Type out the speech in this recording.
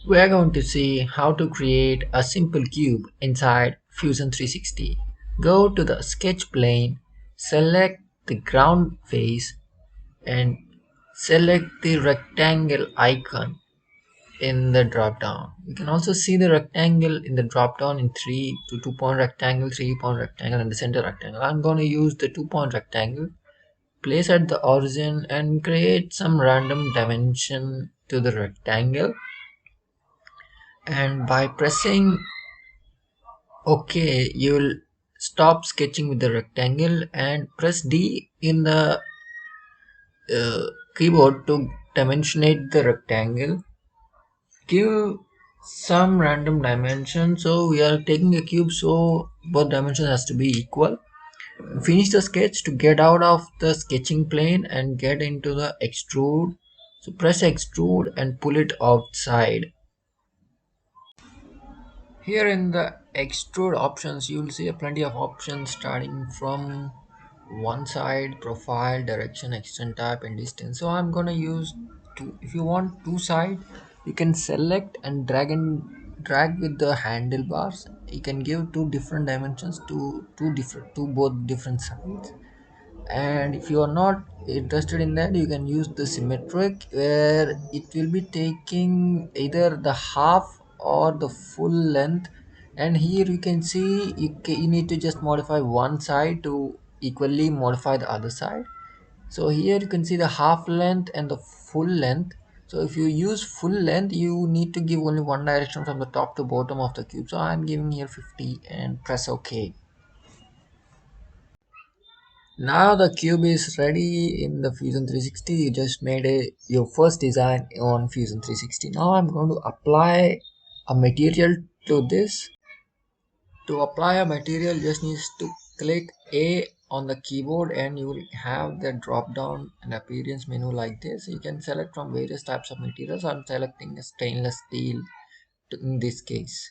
We are going to see how to create a simple cube inside Fusion 360. Go to the sketch plane, select the ground face and select the rectangle icon in the drop down. You can also see the rectangle in the drop down in 3 to 2-point rectangle, 3-point rectangle and the center rectangle. I'm going to use the 2-point rectangle, place at the origin and create some random dimension to the rectangle, and by pressing OK, you'll stop sketching with the rectangle and press D in the keyboard to dimensionate the rectangle. Give some random dimension. So we are taking a cube, so both dimensions has to be equal. Finish the sketch to get out of the sketching plane and get into the extrude. So press extrude and pull it outside. Here in the extrude options, you will see plenty of options starting from one side, profile, direction, extent type and distance. So I'm gonna use two. If you want two side, you can select and drag with the handlebars. You can give two different dimensions to both different sides. And if you are not interested in that, you can use the symmetric, where it will be taking either the half or the full length. And here you can see you need to just modify one side to equally modify the other side. So here you can see the half length and the full length. So if you use full length, you need to give only one direction from the top to bottom of the cube. So I'm giving here 50 and press OK. Now the cube is ready in the Fusion 360. You just made your first design on Fusion 360. Now I'm going to apply a material to this. To apply a material, just needs to click A on the keyboard and you will have the drop down and appearance menu like this. You can select from various types of materials. I'm selecting a stainless steel in this case.